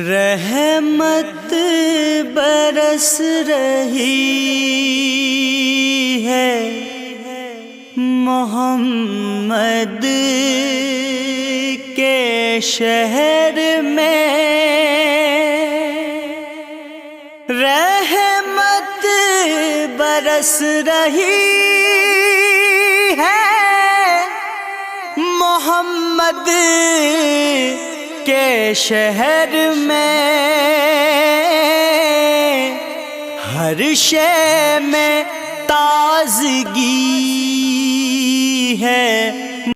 रहमत बरस रही है मोहम्मद के शहर में। रहमत बरस रही है मोहम्मद के शहर में। हर शय में ताज़गी है